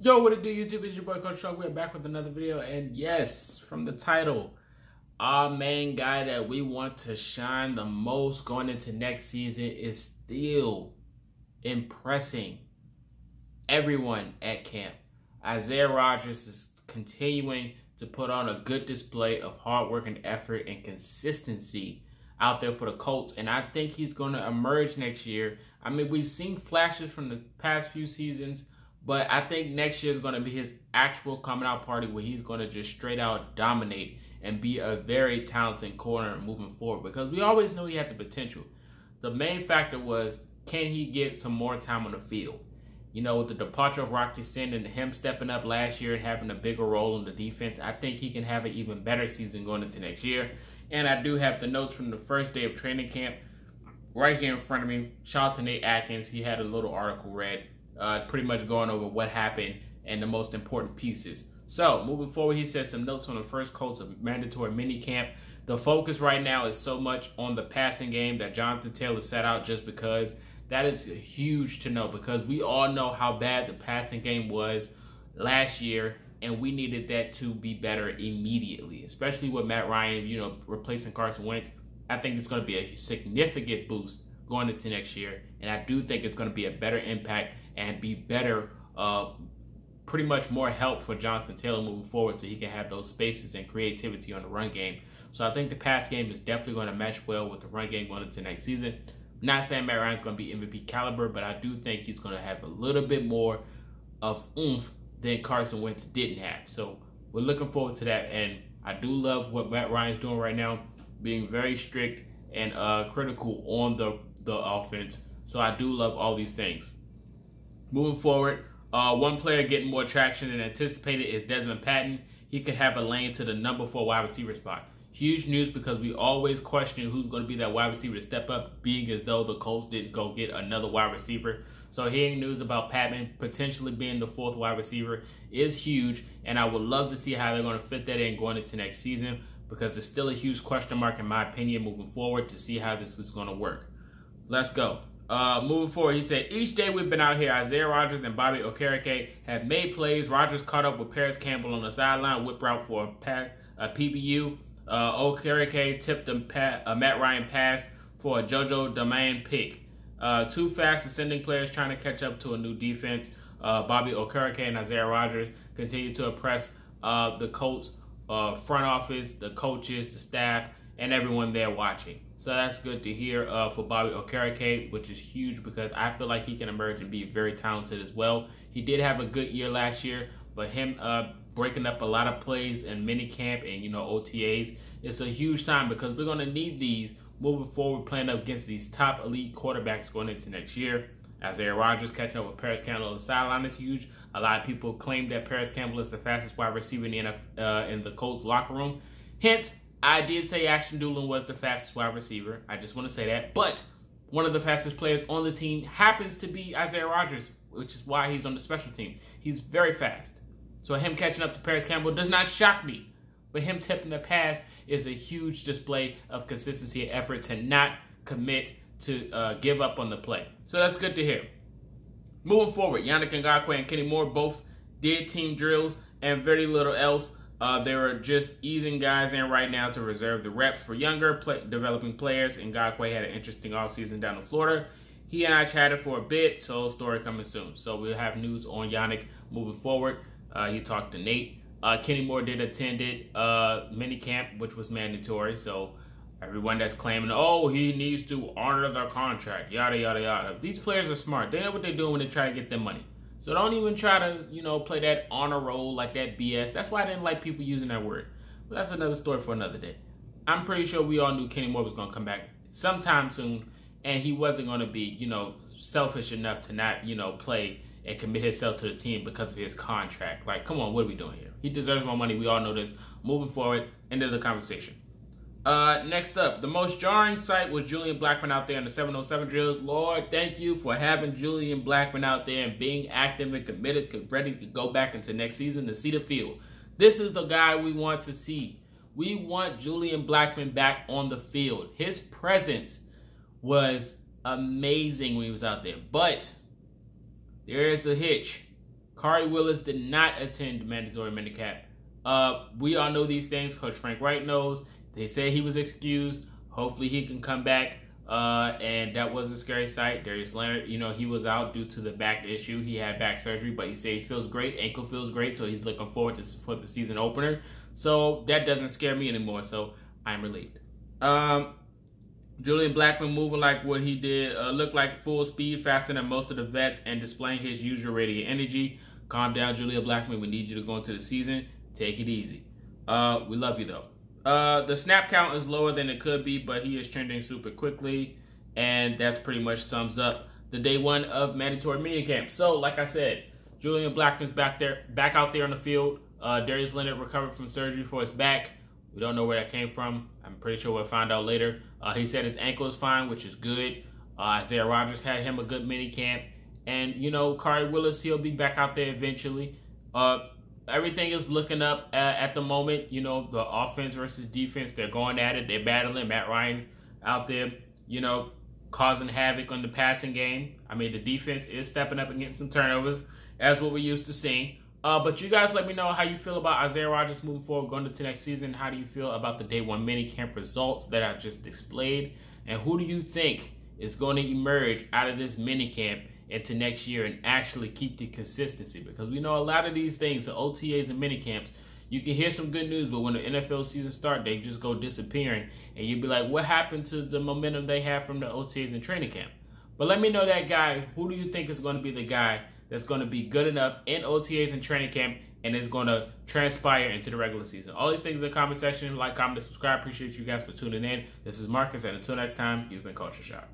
Yo, what it do, YouTube? It's your boy ColtsTalk. We're back with another video, and yes, from the title, our main guy that we want to shine the most going into next season is still impressing everyone at camp. Isaiah Rodgers is continuing to put on a good display of hard work and effort and consistency out there for the Colts, and I think he's going to emerge next year. I mean, we've seen flashes from the past few seasons, but I think next year is going to be his actual coming out party where he's going to just straight out dominate and be a very talented corner moving forward, because we always knew he had the potential. The main factor was, can he get some more time on the field? You know, with the departure of Rodgers and him stepping up last year and having a bigger role in the defense, I think he can have an even better season going into next year. And I do have the notes from the first day of training camp right here in front of me. Shout out to Nate Atkins. He had a little article read, pretty much going over what happened and the most important pieces. So, moving forward, he said some notes on the first Colts of mandatory minicamp. The focus right now is so much on the passing game that Jonathan Taylor set out, just because that is huge to know, because we all know how bad the passing game was last year, and we needed that to be better immediately, especially with Matt Ryan, you know, replacing Carson Wentz. I think it's going to be a significant boost going into next year, and I do think it's going to be a better impact and be better, pretty much more help for Jonathan Taylor moving forward, so he can have those spaces and creativity on the run game. So I think the pass game is definitely going to mesh well with the run game going into next season. I'm not saying Matt Ryan's going to be MVP caliber, but I do think he's going to have a little bit more of oomph than Carson Wentz didn't have. So we're looking forward to that, and I do love what Matt Ryan's doing right now, being very strict and critical on the offense. So I do love all these things. Moving forward, one player getting more traction than anticipated is Desmond Patton. He could have a lane to the number 4 wide receiver spot. Huge news, because we always question who's going to be that wide receiver to step up, being as though the Colts didn't go get another wide receiver. So hearing news about Patton potentially being the 4th wide receiver is huge, and I would love to see how they're going to fit that in going into next season, because it's still a huge question mark in my opinion moving forward to see how this is going to work. Let's go. Moving forward, he said, each day we've been out here, Isaiah Rodgers and Bobby Okereke have made plays. Rodgers caught up with Parris Campbell on the sideline, whip route for a PBU. Okereke tipped a Matt Ryan pass for a JoJo Domain pick. Two fast ascending players trying to catch up to a new defense. Bobby Okereke and Isaiah Rodgers continue to impress the Colts front office, the coaches, the staff, and everyone there watching. So that's good to hear for Bobby Okereke, which is huge, because I feel like he can emerge and be very talented as well. He did have a good year last year, but him breaking up a lot of plays in minicamp and, you know, OTAs, it's a huge sign, because we're going to need these moving forward, playing up against these top elite quarterbacks going into next year. Isaiah Rodgers catching up with Parris Campbell on the sideline is huge. A lot of people claim that Parris Campbell is the fastest wide receiver in the Colts locker room. Hence, I did say Ashton Dulin was the fastest wide receiver. I just want to say that. But one of the fastest players on the team happens to be Isaiah Rodgers, which is why he's on the special team. He's very fast. So him catching up to Parris Campbell does not shock me. But him tipping the pass is a huge display of consistency and effort to not commit to give up on the play. So that's good to hear. Moving forward, Yannick Ngakoue and Kenny Moore both did team drills and very little else. They were just easing guys in right now to reserve the reps for younger developing players. Ngakoue had an interesting offseason down in Florida. He and I chatted for a bit, so story coming soon. So we'll have news on Yannick moving forward. He talked to Nate. Kenny Moore did attend minicamp, which was mandatory. So everyone that's claiming, oh, he needs to honor their contract, yada, yada, yada. These players are smart. They know what they're doing when they try to get their money. So don't even try to, you know, play that honor role like that BS. That's why I didn't like people using that word. But that's another story for another day. I'm pretty sure we all knew Kenny Moore was going to come back sometime soon, and he wasn't going to be, you know, selfish enough to not, you know, play and commit himself to the team because of his contract. Like, come on, what are we doing here? He deserves more money. We all know this. Moving forward, end of the conversation. Next up, the most jarring sight was Julian Blackmon out there in the 707 drills. Lord, thank you for having Julian Blackmon out there and being active and committed, ready to go back into next season to see the field. This is the guy we want to see. We want Julian Blackmon back on the field. His presence was amazing when he was out there. But there is a hitch. Khari Willis did not attend mandatory minicamp. We all know these things. Coach Frank Wright knows. They say he was excused. Hopefully he can come back. And that was a scary sight. Darius Leonard, he was out due to the back issue. He had back surgery, but he said he feels great. Ankle feels great, so he's looking forward for the season opener. So that doesn't scare me anymore, so I'm relieved. Julian Blackmon moving like what he did, looked like full speed, faster than most of the vets, and displaying his usual radiant energy. Calm down, Julian Blackmon. We need you to go into the season. Take it easy. We love you, though. The snap count is lower than it could be, but he is trending super quickly, and that's pretty much sums up the day one of mandatory minicamp. So, like I said, Julian Blackmon's back out there on the field. Darius Leonard recovered from surgery for his back. We don't know where that came from. I'm pretty sure we'll find out later. He said his ankle is fine, which is good. Isaiah Rodgers had him a good minicamp. And, Khari Willis, he'll be back out there eventually. Everything is looking up at the moment. The offense versus defense, they're going at it. They're battling. Matt Ryan's out there, causing havoc on the passing game. I mean, the defense is stepping up and getting some turnovers, as what we used to seeing. But you guys let me know how you feel about Isaiah Rodgers moving forward, going into next season. How do you feel about the day one minicamp results that I just displayed? And who do you think is going to emerge out of this minicamp into next year and actually keep the consistency? Because we know a lot of these things, the OTAs and minicamps, you can hear some good news, but when the NFL season starts, they just go disappearing. And you'd be like, what happened to the momentum they have from the OTAs and training camp? But let me know that guy. Who do you think is going to be the guy that's going to be good enough in OTAs and training camp and is going to transpire into the regular season? All these things in the comment section. Like, comment, and subscribe. Appreciate you guys for tuning in. This is Marcus, and until next time, you've been Culture Shock.